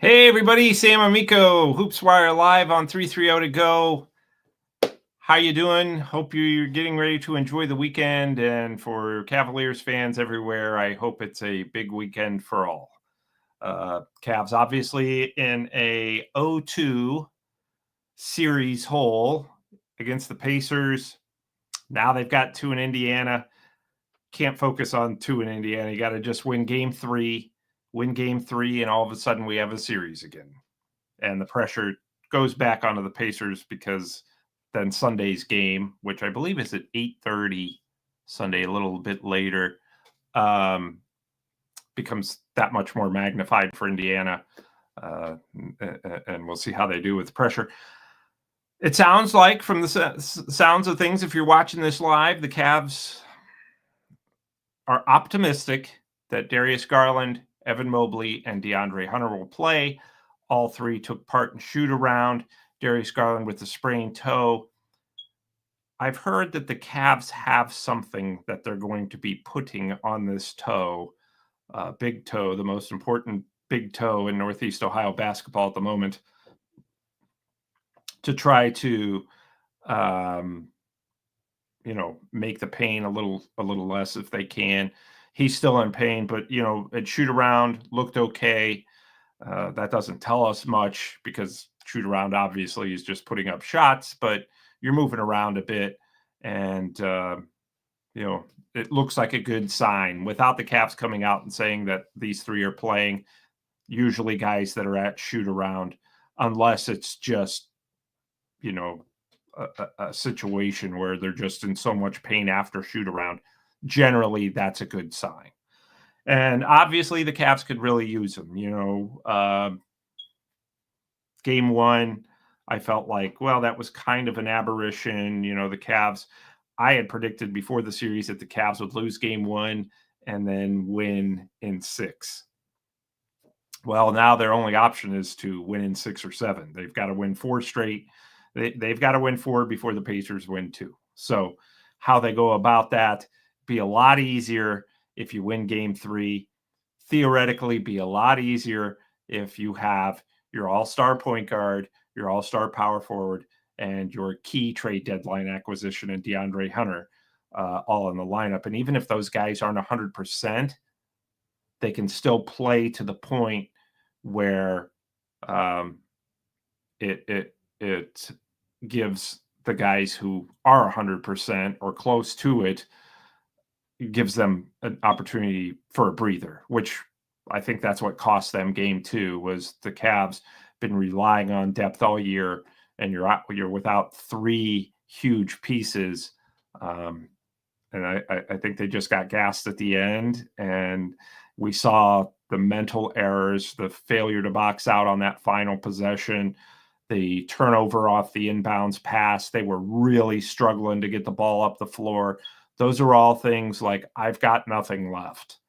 Hey everybody, Sam Amico, Hoops Wire live on 330 to go. How you doing? Hope you're getting ready to enjoy the weekend. And for Cavaliers fans everywhere, I hope it's a big weekend for all. Cavs obviously in a 0-2 series hole against the Pacers. Now they've got 2 in Indiana. Can't focus on 2 in Indiana. You got to just win game 3, and all of a sudden we have a series again. And the pressure goes back onto the Pacers because then Sunday's game, which I believe is at 8:30 Sunday, a little bit later, becomes that much more magnified for Indiana. And we'll see how they do with pressure. It sounds like, from the sounds of things, if you're watching this live, the Cavs are optimistic that Darius Garland, Evan Mobley, and DeAndre Hunter will play. All 3 took part in shoot-around. Darius Garland with the sprained toe. I've heard that the Cavs have something that they're going to be putting on this toe, big toe, the most important big toe in Northeast Ohio basketball at the moment, to try to, make the pain a little less if they can. He's still in pain, but at shoot-around looked okay. That doesn't tell us much because shoot around obviously is just putting up shots, but you're moving around a bit, and it looks like a good sign. Without the Cavs coming out and saying that these 3 are playing, usually guys that are at shoot around, unless it's just a situation where they're just in so much pain after shoot around, generally that's a good sign. And obviously the Cavs could really use them. Game 1, I felt like, well, that was kind of an aberration. The Cavs, I had predicted before the series that the Cavs would lose game 1 and then win in 6. Well, now their only option is to win in 6 or 7. They've got to win 4 straight. They've got to win 4 before the Pacers win 2. So how they go about that, be a lot easier if you win game 3, theoretically be a lot easier if you have your all-star point guard, your all-star power forward, and your key trade deadline acquisition in DeAndre Hunter all in the lineup. And even if those guys aren't 100%, they can still play to the point where it gives the guys who are 100% or close to it, gives them an opportunity for a breather, which I think that's what cost them game 2, was the Cavs been relying on depth all year, and you're without 3 huge pieces. And I think they just got gassed at the end, and we saw the mental errors, the failure to box out on that final possession, the turnover off the inbounds pass. They were really struggling to get the ball up the floor. Those are all things like I've got nothing left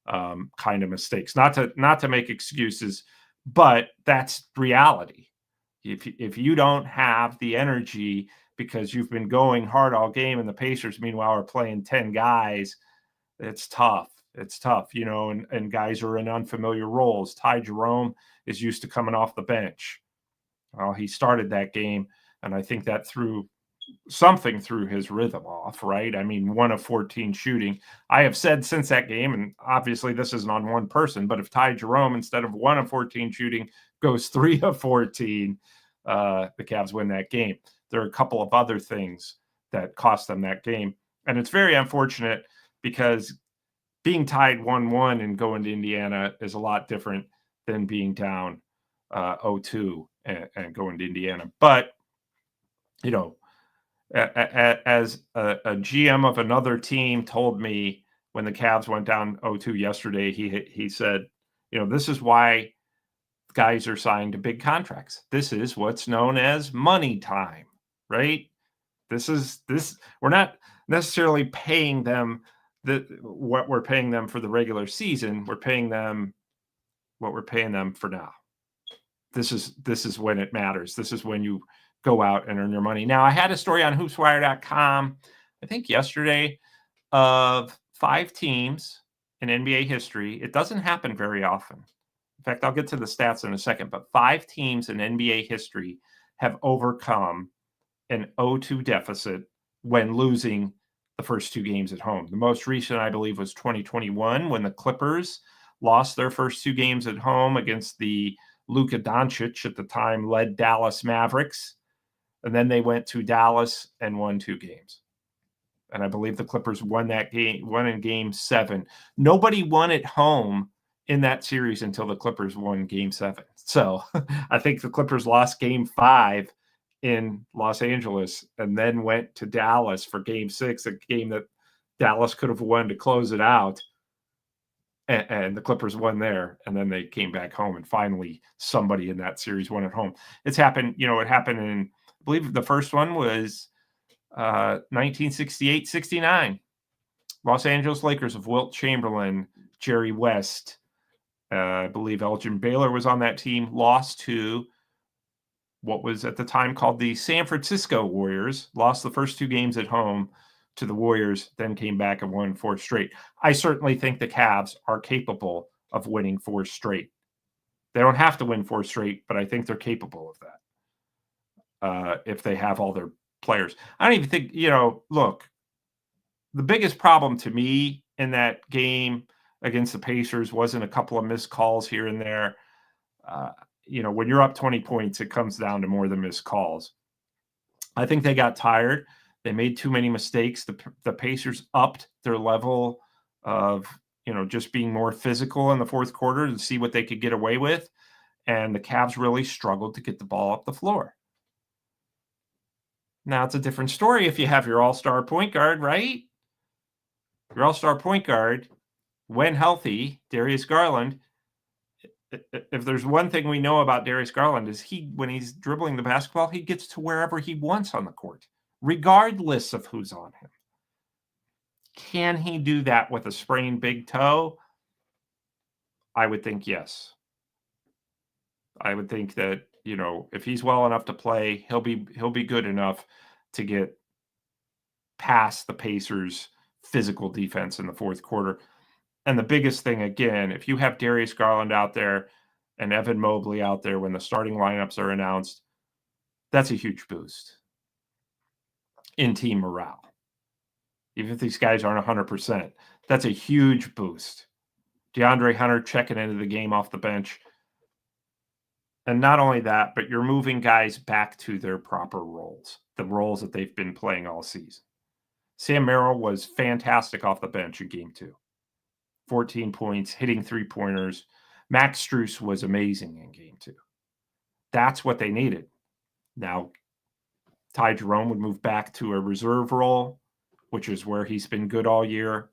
kind of mistakes. Not to make excuses, but that's reality. If you don't have the energy because you've been going hard all game, and the Pacers meanwhile are playing 10 guys, it's tough. It's tough, and guys are in unfamiliar roles. Ty Jerome is used to coming off the bench. Well, he started that game, and I think that threw his rhythm off, right? I mean, 1 of 14 shooting. I have said since that game, and obviously this isn't on one person, but if Ty Jerome, instead of 1 of 14 shooting, goes 3 of 14, the Cavs win that game. There are a couple of other things that cost them that game. And it's very unfortunate because being tied 1-1 and going to Indiana is a lot different than being down 0-2 and going to Indiana. But, as a GM of another team told me when the Cavs went down 0-2 yesterday, he said, this is why guys are signed to big contracts. This is what's known as money time, right? We're not necessarily paying them what we're paying them for the regular season. We're paying them what we're paying them for now. This is when it matters. This is when you go out and earn your money. Now, I had a story on hoopswire.com, I think yesterday, of 5 teams in NBA history. It doesn't happen very often. fact, I'll get to the stats in a second, but 5 teams in NBA history have overcome an 0-2 deficit when losing the first 2 games at home. The most recent, I believe, was 2021 when the Clippers lost their first 2 games at home against the Luka Doncic at the time led Dallas Mavericks. And then they went to Dallas and won 2 games. And I believe the Clippers won that game, won in game 7. Nobody won at home in that series until the Clippers won game 7. So I think the Clippers lost game 5 in Los Angeles and then went to Dallas for game 6, a game that Dallas could have won to close it out. And the Clippers won there, and then they came back home, and finally somebody in that series won at home. It's happened, it happened in, I believe the first one was 1968-69. Los Angeles Lakers of Wilt Chamberlain, Jerry West, I believe Elgin Baylor was on that team, lost to what was at the time called the San Francisco Warriors, lost the first 2 games at home to the Warriors, then came back and won 4 straight. I certainly think the Cavs are capable of winning 4 straight. They don't have to win 4 straight, but I think they're capable of that if they have all their players. I don't even think, look, the biggest problem to me in that game against the Pacers wasn't a couple of missed calls here and there. When you're up 20 points, it comes down to more than missed calls. I think they got tired. They made too many mistakes. The Pacers upped their level of, just being more physical in the fourth quarter to see what they could get away with. And the Cavs really struggled to get the ball up the floor. Now, it's a different story if you have your all-star point guard, right? Your all-star point guard, when healthy, Darius Garland. If there's one thing we know about Darius Garland is when he's dribbling the basketball, he gets to wherever he wants on the court, regardless of who's on him. Can he do that with a sprained big toe? I would think yes. I would think that, if he's well enough to play, he'll be good enough to get past the Pacers' physical defense in the fourth quarter. And the biggest thing, again, if you have Darius Garland out there and Evan Mobley out there when the starting lineups are announced, that's a huge boost in team morale. Even if these guys aren't 100%, that's a huge boost. DeAndre Hunter checking into the game off the bench. And not only that, but you're moving guys back to their proper roles, the roles that they've been playing all season. Sam Merrill was fantastic off the bench in game 2. 14 points, hitting 3-pointers. Max Strus was amazing in game 2. That's what they needed. Now, Ty Jerome would move back to a reserve role, which is where he's been good all year.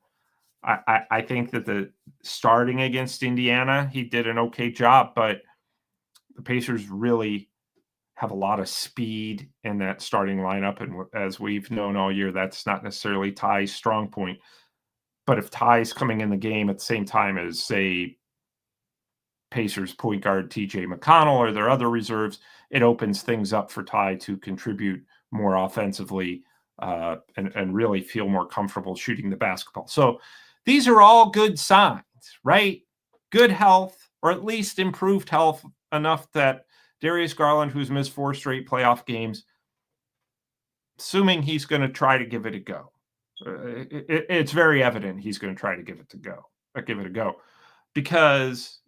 I think that the starting against Indiana, he did an okay job, but the Pacers really have a lot of speed in that starting lineup. And as we've known all year, that's not necessarily Ty's strong point. But if Ty's coming in the game at the same time as, say, Pacers point guard TJ McConnell or their other reserves, it opens things up for Ty to contribute more offensively and really feel more comfortable shooting the basketball. So these are all good signs, right? Good health, or at least improved health enough that Darius Garland, who's missed 4 straight playoff games, assuming he's going to try to give it a go. It's very evident he's going to try to give it a go, because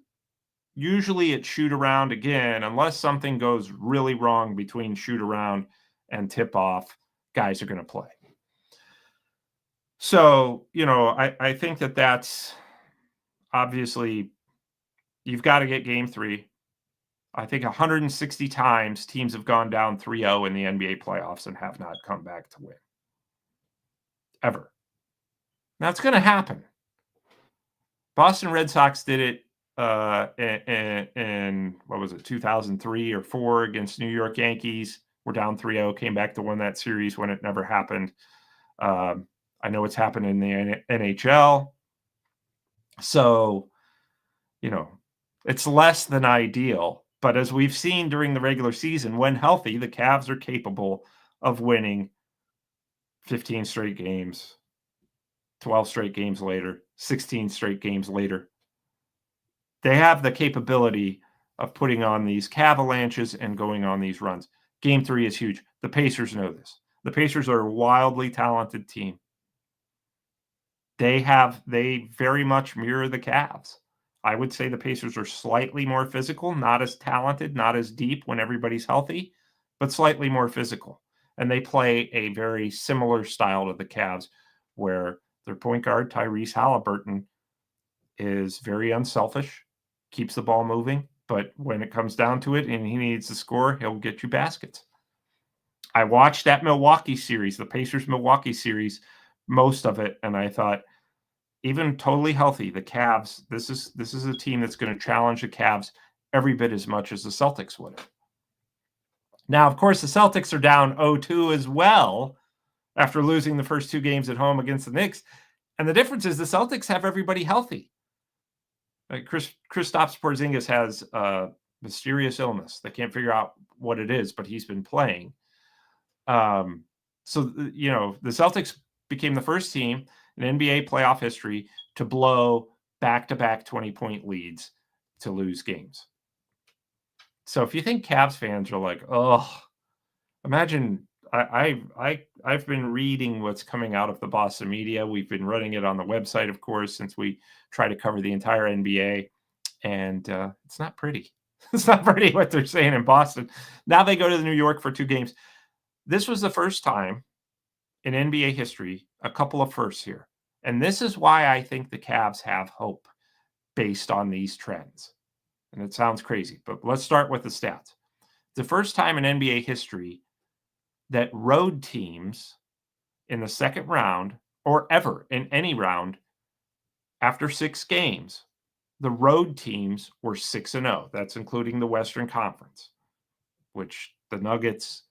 usually at shoot around, again, unless something goes really wrong between shoot around and tip off, guys are going to play. So, I think that's obviously, you've got to get game 3. I think 160 times teams have gone down 3-0 in the NBA playoffs and have not come back to win. Ever. Now, it's going to happen. Boston Red Sox did it in what was it, 2003 or 4 against New York Yankees. We're down 3-0, came back to win that series when it never happened. I know it's happened in the NHL. So, it's less than ideal. But as we've seen during the regular season, when healthy, the Cavs are capable of winning 15 straight games, 12 straight games later, 16 straight games later. They have the capability of putting on these avalanches and going on these runs. Game 3 is huge. The Pacers know this. The Pacers are a wildly talented team. They very much mirror the Cavs. I would say the Pacers are slightly more physical, not as talented, not as deep when everybody's healthy, but slightly more physical. And they play a very similar style to the Cavs, where their point guard, Tyrese Halliburton, is very unselfish, keeps the ball moving, but when it comes down to it and he needs to score, he'll get you baskets. I watched that Milwaukee series, the Pacers-Milwaukee series, most of it, and I thought, even totally healthy, the Cavs, this is a team that's going to challenge the Cavs every bit as much as the Celtics would have. Now, of course, the Celtics are down 0-2 as well after losing the first 2 games at home against the Knicks. And the difference is the Celtics have everybody healthy. Kristaps Porzingis has a mysterious illness. They can't figure out what it is, but he's been playing. The Celtics became the first team in NBA playoff history to blow back-to-back 20-point leads to lose games. So if you think Cavs fans are like, oh, imagine I've been reading what's coming out of the Boston media. We've been running it on the website, of course, since we try to cover the entire NBA, and it's not pretty. It's not pretty what they're saying in Boston. Now they go to New York for 2 games. This was the first time in NBA history, a couple of firsts here. And this is why I think the Cavs have hope based on these trends. And it sounds crazy, but let's start with the stats. The first time in NBA history that road teams in the second round, or ever in any round, after 6 games, the road teams were 6-0. That's including the Western Conference, which the Nuggets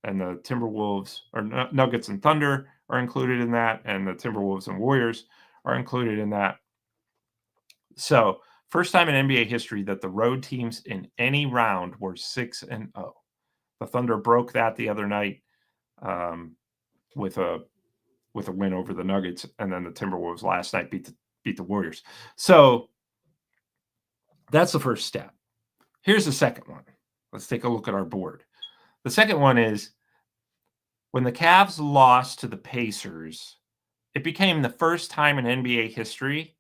and the Timberwolves, or Nuggets and Thunder, are included in that, and the Timberwolves and Warriors are included in that. So, first time in NBA history that the road teams in any round were 6-0. The Thunder broke that the other night with a win over the Nuggets, and then the Timberwolves last night beat the Warriors. So that's the first step. Here's the second one. Let's take a look at our board. The second one is when the Cavs lost to the Pacers, it became the first time in NBA history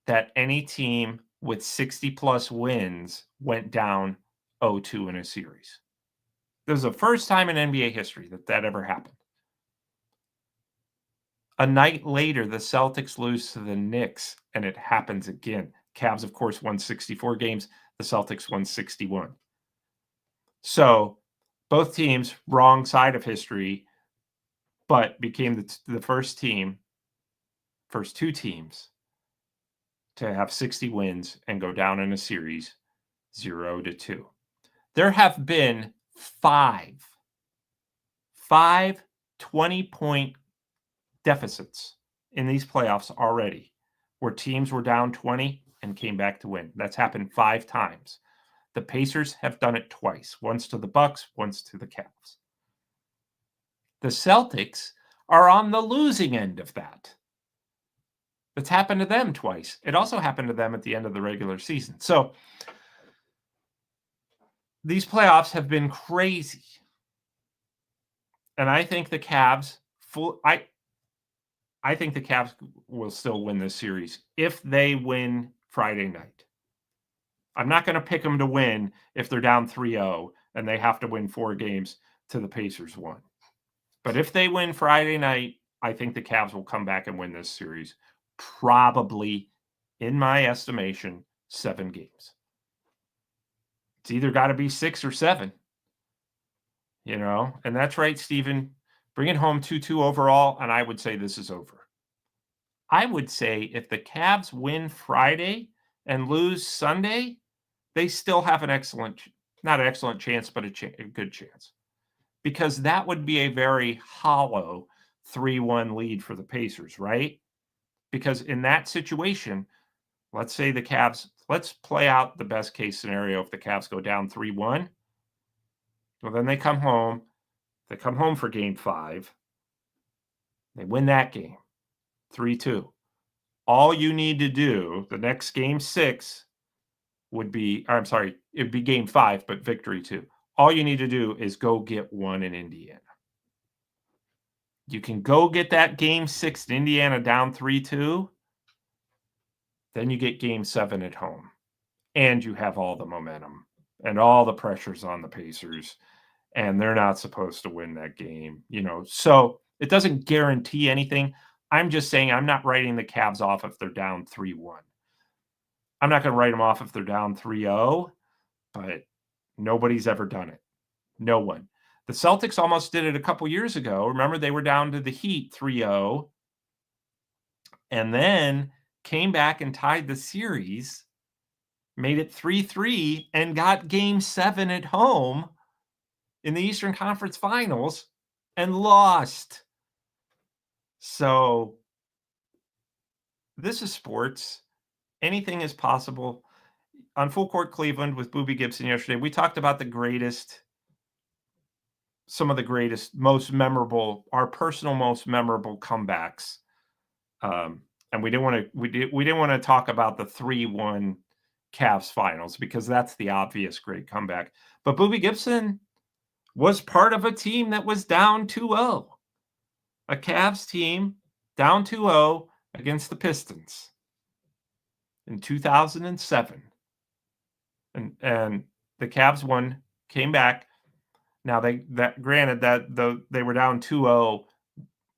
that any team with 60-plus wins went down 0-2 in a series. This was the first time in NBA history that ever happened. A night later, the Celtics lose to the Knicks, and it happens again. Cavs, of course, won 64 games. The Celtics won 61. So both teams, wrong side of history, but became the first 2 teams to have 60 wins and go down in a series 0-2. There have been 5 20-point deficits in these playoffs already, where teams were down 20 and came back to win. That's happened 5 times. The Pacers have done it twice, once to the Bucks, once to the Cavs. The Celtics are on the losing end of that. It's happened to them twice. It also happened to them at the end of the regular season. So these playoffs have been crazy. And I think the Cavs I think the Cavs will still win this series if they win Friday night. I'm not going to pick them to win if they're down 3-0 and they have to win 4 games to the Pacers 1. But if they win Friday night, I think the Cavs will come back and win this series. Probably, in my estimation, 7 games. It's either got to be 6 or 7. And that's right, Stephen. Bring it home 2-2 overall, and I would say this is over. I would say if the Cavs win Friday and lose Sunday, they still have an not an excellent chance, but a good chance. Because that would be a very hollow 3-1 lead for the Pacers, right? Because in that situation, let's say the Cavs, let's play out the best case scenario if the Cavs go down 3-1. Well, then they come home. They come home for game 5. They win that game, 3-2. All you need to do, the next game 6, would be, I'm sorry, it'd be game 5, but victory 2. All you need to do is go get one in Indiana. You can go get that game 6 in Indiana down 3-2. Then you get game 7 at home. And you have all the momentum and all the pressures on the Pacers. And they're not supposed to win that game, So it doesn't guarantee anything. I'm just saying I'm not writing the Cavs off if they're down 3-1. I'm not going to write them off if they're down 3-0, but nobody's ever done it. No one. The Celtics almost did it a couple years ago. Remember, they were down to the Heat 3-0 and then came back and tied the series, made it 3-3, and got game 7 at home in the Eastern Conference Finals and lost. So this is sports. Anything is possible. On Full Court Cleveland with Booby Gibson yesterday, we talked about some of the greatest, most memorable, our personal most memorable comebacks. And we didn't want to talk about the 3-1 Cavs finals because that's the obvious great comeback. But Booby Gibson was part of a team that was down 2-0. A Cavs team down 2-0 against the Pistons in 2007. And the Cavs won, came back. Now they were down 2-0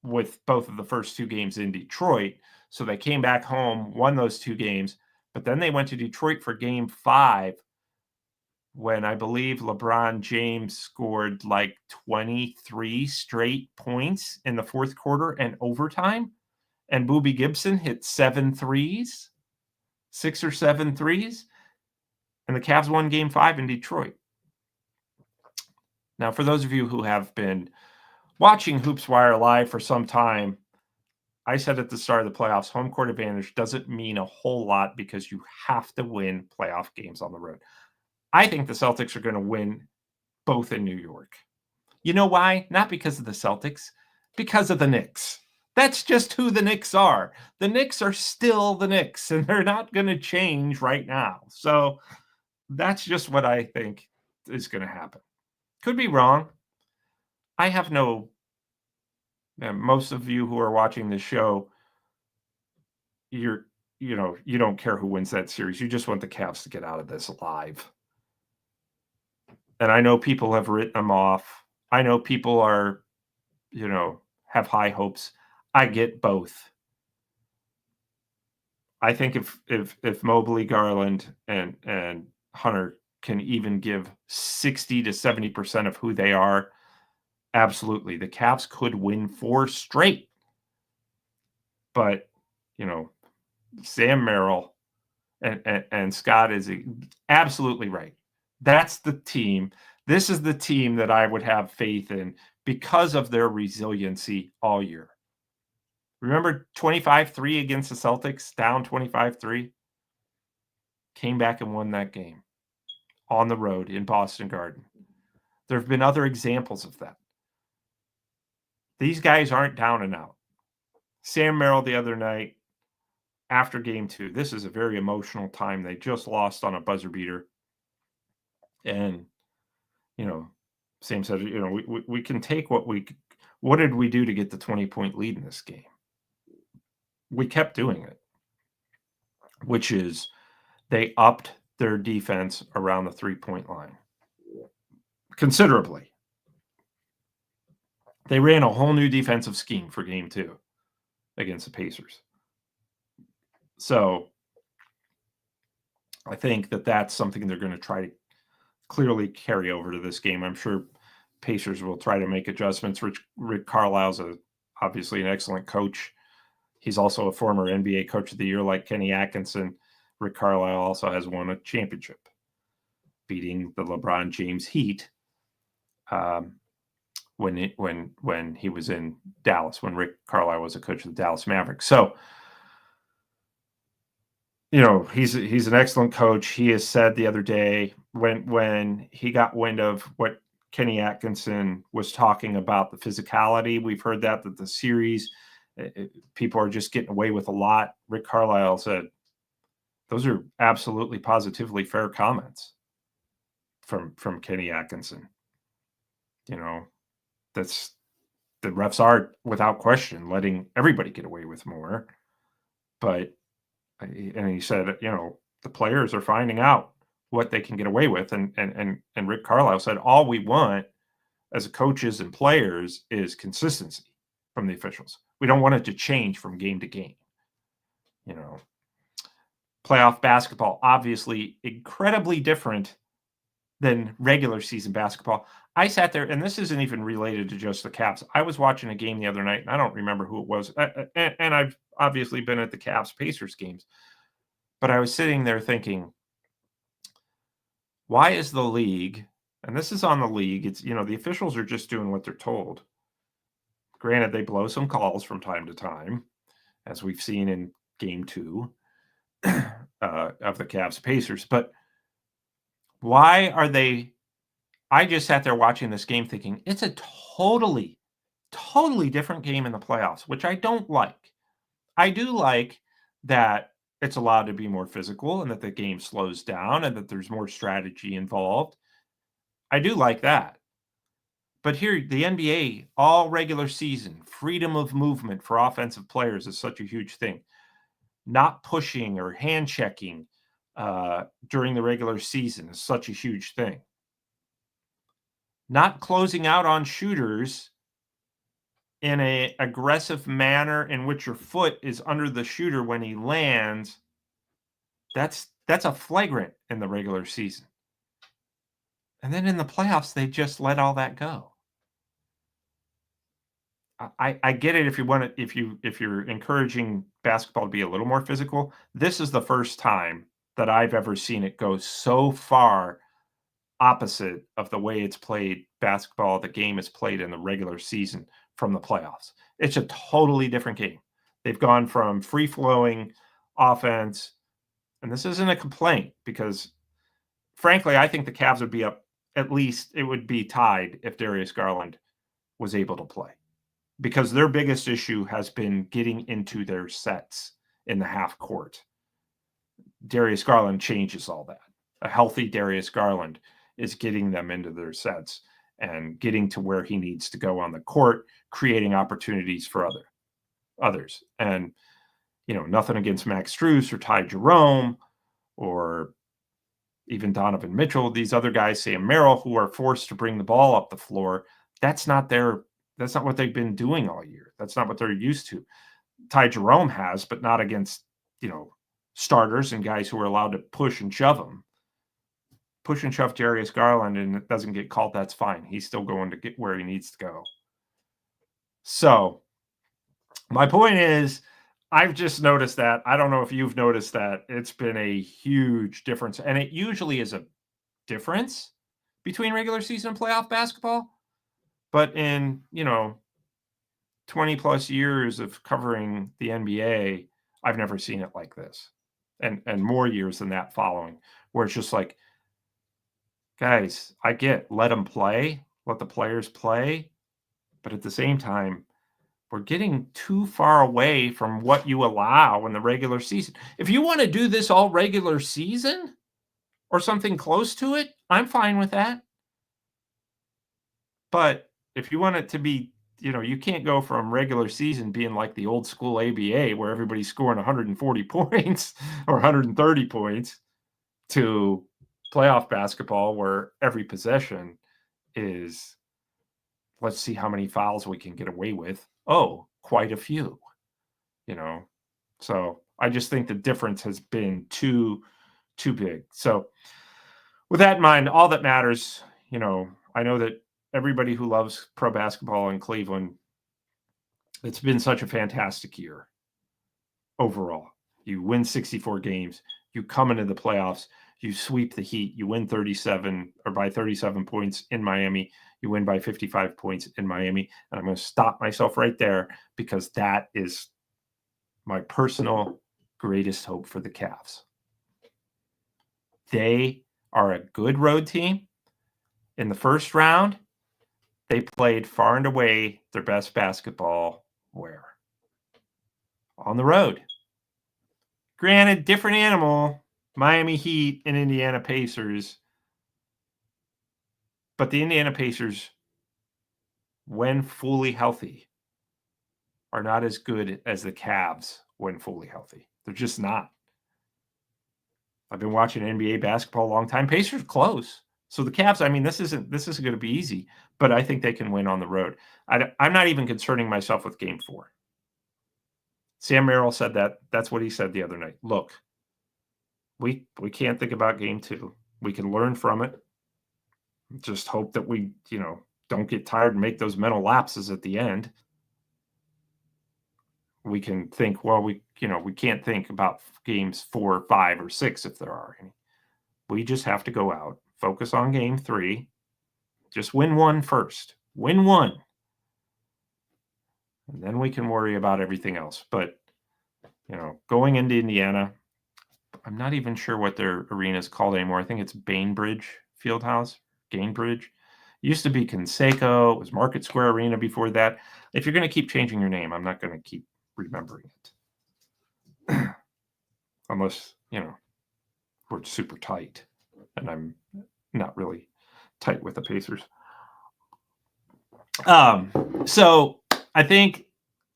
with both of the first 2 games in Detroit. So they came back home, won those 2 games, but then they went to Detroit for game 5 when I believe LeBron James scored like 23 straight points in the fourth quarter and overtime. And Booby Gibson hit 7 threes, 6 or 7 threes. And the Cavs won game 5 in Detroit. Now, for those of you who have been watching Hoops Wire live for some time, I said at the start of the playoffs, home court advantage doesn't mean a whole lot because you have to win playoff games on the road. I think the Celtics are going to win both in New York. You know why? Not because of the Celtics, because of the Knicks. That's just who the Knicks are. The Knicks are still the Knicks, and they're not going to change right now. So that's just what I think is going to happen. Could be wrong. I have most of you who are watching this show, you don't care who wins that series. You just want the Cavs to get out of this alive. And I know people have written them off. I know people are, have high hopes. I get both. I think if Mobley, Garland, and Hunter can even give 60 to 70% of who they are, absolutely, the Cavs could win 4 straight. But, Sam Merrill and Scott is absolutely right. That's the team. This is the team that I would have faith in because of their resiliency all year. Remember 25-3 against the Celtics, down 25-3? Came back and won that game on the road in Boston Garden. There have been other examples of that. These guys aren't down and out. Sam Merrill the other night, after game 2, this is a very emotional time. They just lost on a buzzer beater. And, Sam said, we can take what did we do to get the 20-point lead in this game? We kept doing it, which is they upped their defense around the 3-point line considerably. They ran a whole new defensive scheme for game 2 against the Pacers. So I think that's something they're going to try to clearly carry over to this game. I'm sure Pacers will try to make adjustments. Rick Carlisle's obviously an excellent coach. He's also a former NBA Coach of the Year like Kenny Atkinson. Rick Carlisle also has won a championship, beating the LeBron James Heat when he was in Dallas, when Rick Carlisle was a coach of the Dallas Mavericks. So, he's an excellent coach. He has said the other day when he got wind of what Kenny Atkinson was talking about, the physicality, we've heard that the series, people are just getting away with a lot. Rick Carlisle said, Those are absolutely positively fair comments from Kenny Atkinson. That's the refs are without question letting everybody get away with more. But and he said, the players are finding out what they can get away with. And Rick Carlisle said, all we want as coaches and players is consistency from the officials. We don't want it to change from game to game. Playoff basketball, obviously incredibly different than regular season basketball. I sat there, and this isn't even related to just the Cavs. I was watching a game the other night, and I don't remember who it was. And I've obviously been at the Cavs-Pacers games. But I was sitting there thinking, why is the league, and this is on the league, it's, the officials are just doing what they're told. Granted, they blow some calls from time to time, as we've seen in Game 2 of the Cavs-Pacers. But why are they... I just sat there watching this game thinking, it's a totally different game in the playoffs, which I don't like. I do like that it's allowed to be more physical and that the game slows down and that there's more strategy involved. I do like that. But here, the NBA, all regular season, freedom of movement for offensive players is such a huge thing. Not pushing or hand checking during the regular season is such a huge thing. Not closing out on shooters in an aggressive manner in which your foot is under the shooter when he lands, that's a flagrant in the regular season. And then in the playoffs, they just let all that go. I get it if you want to, if you're encouraging basketball to be a little more physical. This is the first time that I've ever seen it go so far opposite of the way it's played basketball, the game is played in the regular season from the playoffs. It's a totally different game. They've gone from free-flowing offense, and this isn't a complaint because, frankly, I think the Cavs would be up, at least it would be tied if Darius Garland was able to play, because their biggest issue has been getting into their sets in the half court. Darius Garland changes all that. A healthy Darius Garland is getting them into their sets and getting to where he needs to go on the court, creating opportunities for others. And, nothing against Max Strus or Ty Jerome or even Donovan Mitchell, these other guys, Sam Merrill, who are forced to bring the ball up the floor. That's not what they've been doing all year. That's not what they're used to. Ty Jerome has, but not against, starters and guys who are allowed to push and shove them. Push and shove Darius Garland and it doesn't get called, that's fine. He's still going to get where he needs to go. So my point is, I've just noticed that. I don't know if you've noticed that. It's been a huge difference. And it usually is a difference between regular season and playoff basketball. But in, 20 plus years of covering the NBA, I've never seen it like this. And more years than that following, where it's just like, guys, let them play, let the players play. But at the same time, we're getting too far away from what you allow in the regular season. If you want to do this all regular season or something close to it, I'm fine with that. But if you want it to be, you can't go from regular season being like the old school ABA where everybody's scoring 140 points or 130 points to playoff basketball where every possession is, let's see how many fouls we can get away with. Oh, quite a few, So I just think the difference has been too big. So with that in mind, all that matters, I know that everybody who loves pro basketball in Cleveland, it's been such a fantastic year overall. You win 64 games, you come into the playoffs, you sweep the Heat, you win 37 or by 37 points in Miami, you win by 55 points in Miami. And I'm going to stop myself right there because that is my personal greatest hope for the Cavs. They are a good road team. In the first round, they played far and away their best basketball where? On the road. Granted, different animal, Miami Heat and Indiana Pacers. But the Indiana Pacers, when fully healthy, are not as good as the Cavs when fully healthy. They're just not. I've been watching NBA basketball a long time. Pacers close. So the Cavs, I mean, this isn't going to be easy, but I think they can win on the road. I'm not even concerning myself with Game 4. Sam Merrill said that. That's what he said the other night. Look, we can't think about Game 2. We can learn from it. Just hope that we, don't get tired and make those mental lapses at the end. We can think, well, we can't think about games 4, 5, or 6 if there are any. We just have to go out, focus on Game 3, just win one first. Win one. And then we can worry about everything else. But, going into Indiana, I'm not even sure what their arena is called anymore. I think it's Bainbridge Fieldhouse, Gainbridge. It used to be Conseco. It was Market Square Arena before that. If you're going to keep changing your name, I'm not going to keep remembering it. Unless, we're super tight. And I'm not really tight with the Pacers. So I think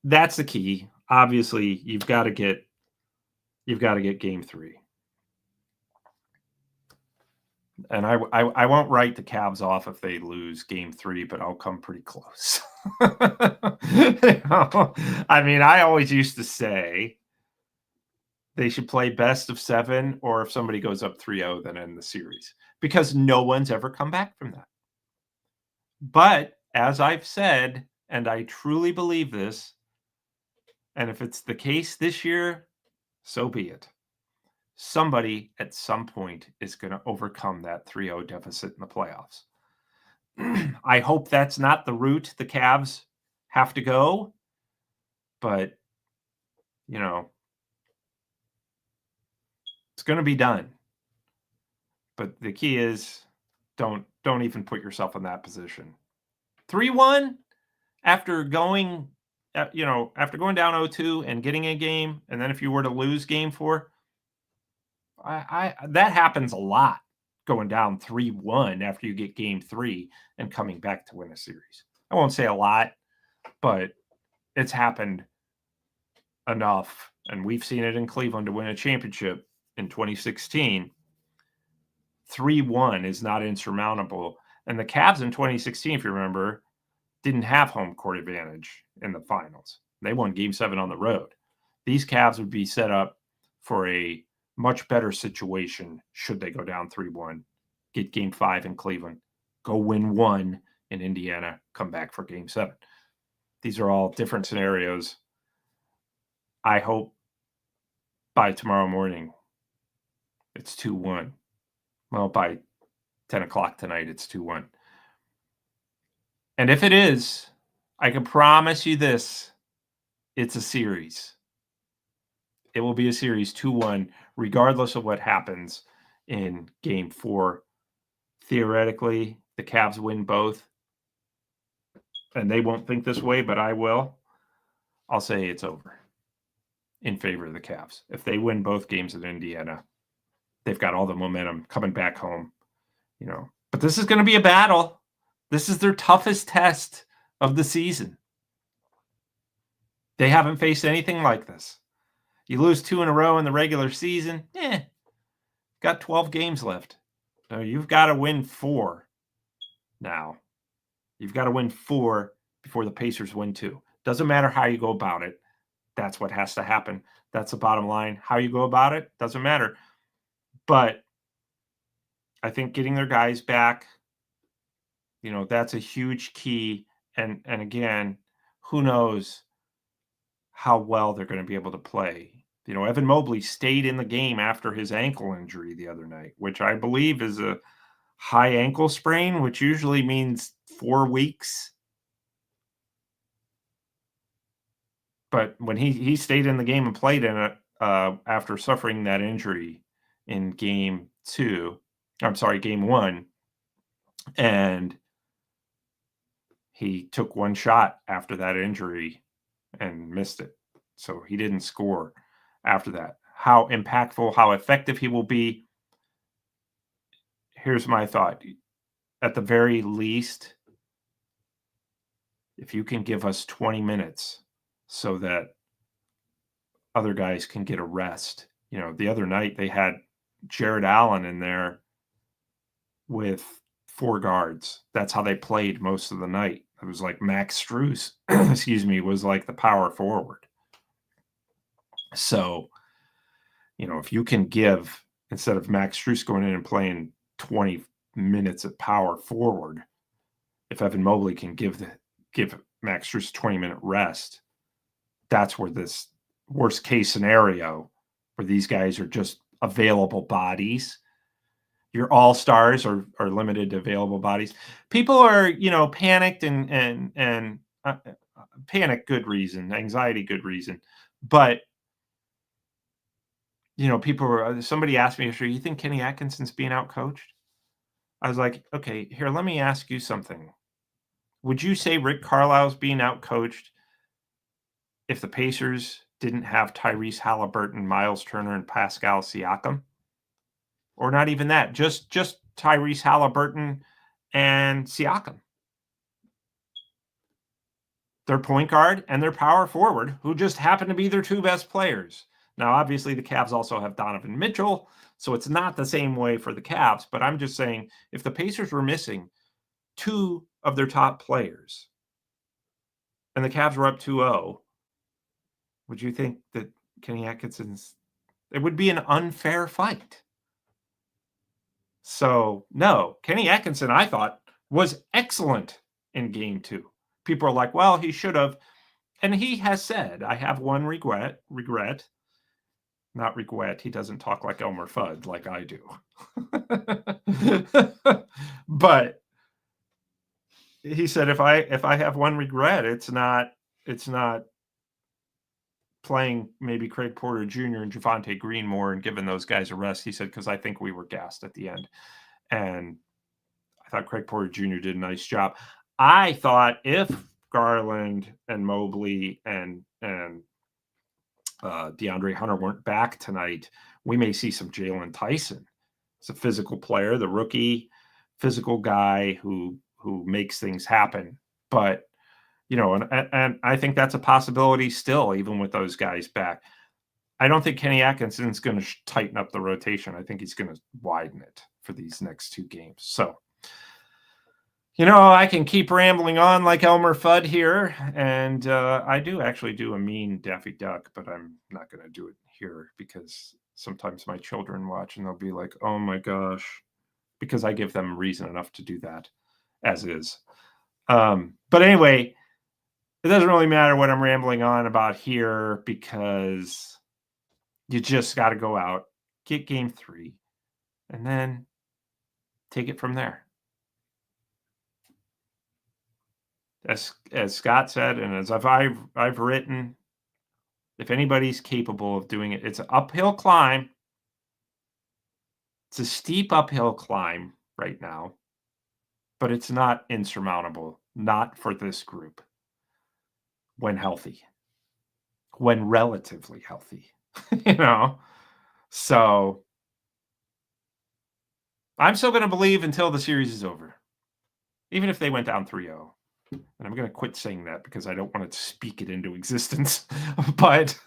that's the key. Obviously, you've got to get Game 3. And I won't write the Cavs off if they lose Game 3, but I'll come pretty close. I mean, I always used to say they should play best of 7, or if somebody goes up 3-0, then end the series, because no one's ever come back from that. But as I've said, and I truly believe this, and if it's the case this year, so be it. Somebody at some point is going to overcome that 3-0 deficit in the playoffs. I hope that's not the route the Cavs have to go, but, it's going to be done. But the key is don't even put yourself in that position. 3-1 after going down 0-2 and getting a game, and then if you were to lose Game 4, that happens a lot, going down 3-1 after you get Game 3 and coming back to win a series. I won't say a lot, but it's happened enough, and we've seen it in Cleveland to win a championship in 2016. 3-1 is not insurmountable. And the Cavs in 2016, if you remember, didn't have home court advantage in the finals. They won Game 7 on the road. These Cavs would be set up for a much better situation should they go down 3-1, get Game 5 in Cleveland, go win 1 in Indiana, come back for Game 7. These are all different scenarios. I hope by tomorrow morning it's 2-1. Well, by 10 o'clock tonight, it's 2-1. And if it is, I can promise you this, it's a series. It will be a series 2-1, regardless of what happens in Game 4. Theoretically, the Cavs win both. And they won't think this way, but I will. I'll say it's over in favor of the Cavs. If they win both games in Indiana, they've got all the momentum coming back home. But this is going to be a battle. This is their toughest test of the season. They haven't faced anything like this. You lose 2 in a row in the regular season, got 12 games left. So you've got to win 4 now. You've got to win 4 before the Pacers win 2. Doesn't matter how you go about it. That's what has to happen. That's the bottom line. How you go about it doesn't matter. But I think getting their guys back, that's a huge key. And again, who knows how well they're going to be able to play. Evan Mobley stayed in the game after his ankle injury the other night, which I believe is a high ankle sprain, which usually means 4 weeks. But when he stayed in the game and played in it after suffering that injury in Game 1, and he took 1 shot after that injury and missed it. So he didn't score after that. how impactful, how effective he will be. Here's my thought. At the very least, if you can give us 20 minutes so that other guys can get a rest. The other night they had Jared Allen in there with 4 guards. That's how they played most of the night. It was like Max Strus, was like the power forward. So, if you can give, instead of Max Strus going in and playing 20 minutes at power forward, if Evan Mobley can give Max Strus a 20-minute rest, that's where this worst case scenario, where these guys are just available bodies. Your all-stars are limited to available bodies. People are, panicked and panic, good reason, anxiety, good reason. But, somebody asked me, you think Kenny Atkinson's being out-coached? I was like, okay, here, let me ask you something. Would you say Rick Carlisle's being out-coached if the Pacers didn't have Tyrese Halliburton, Miles Turner, and Pascal Siakam? Or not even that, just Tyrese Halliburton and Siakam. Their point guard and their power forward, who just happen to be their 2 best players. Now, obviously, the Cavs also have Donovan Mitchell, so it's not the same way for the Cavs, but I'm just saying, if the Pacers were missing 2 of their top players and the Cavs were up 2-0, would you think that Kenny Atkinson's... It would be an unfair fight. So, no, Kenny Atkinson, I thought, was excellent in Game 2. People are like, well, he should have. And he has said, I have one regret. Not regret. He doesn't talk like Elmer Fudd like I do. But he said, if I have one regret, it's not playing maybe Craig Porter Jr. and Javonte Green more and giving those guys a rest. He said, because I think we were gassed at the end. And I thought Craig Porter Jr. did a nice job. I thought if Garland and Mobley and DeAndre Hunter weren't back tonight, we may see some Jalen Tyson. It's a physical player, the rookie physical guy who makes things happen. But, and I think that's a possibility still, even with those guys back. I don't think Kenny Atkinson's going to tighten up the rotation. I think he's going to widen it for these next 2 games. So, I can keep rambling on like Elmer Fudd here, and I do actually do a mean Daffy Duck, but I'm not going to do it here because sometimes my children watch and they'll be like, oh my gosh, because I give them reason enough to do that as is. But anyway, it doesn't really matter what I'm rambling on about here because you just got to go out, get Game 3, and then take it from there. As Scott said, and as I've written, if anybody's capable of doing it, it's an uphill climb. It's a steep uphill climb right now, but it's not insurmountable, not for this group when healthy, when relatively healthy, So I'm still going to believe until the series is over, even if they went down 3-0. And I'm going to quit saying that because I don't want to speak it into existence. But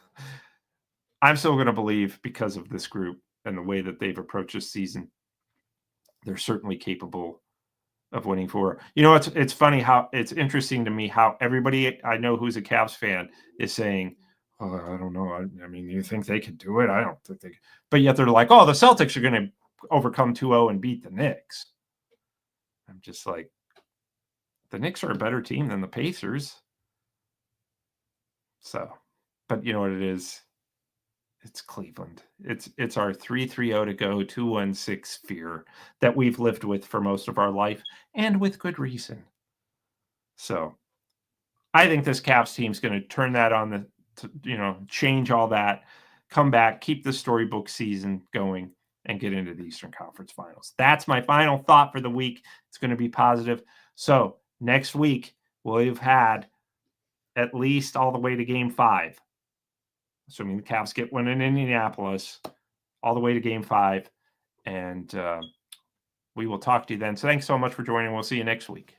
I'm still going to believe because of this group and the way that they've approached this season. They're certainly capable of winning 4. It's funny how it's interesting to me how everybody I know who's a Cavs fan is saying, oh, I don't know. I mean, you think they could do it? I don't think they could. But yet they're like, oh, the Celtics are going to overcome 2-0 and beat the Knicks. I'm just like, the Knicks are a better team than the Pacers. So, but you know what it is? It's Cleveland. It's our 3-3-0 to go, 2-1-6 fear that we've lived with for most of our life, and with good reason. So, I think this Cavs team is going to turn that on change all that, come back, keep the storybook season going, and get into the Eastern Conference Finals. That's my final thought for the week. It's going to be positive. So, next week, we'll have had at least all the way to Game 5. assuming the Cavs get one in Indianapolis, all the way to Game 5. And we will talk to you then. So thanks so much for joining. We'll see you next week.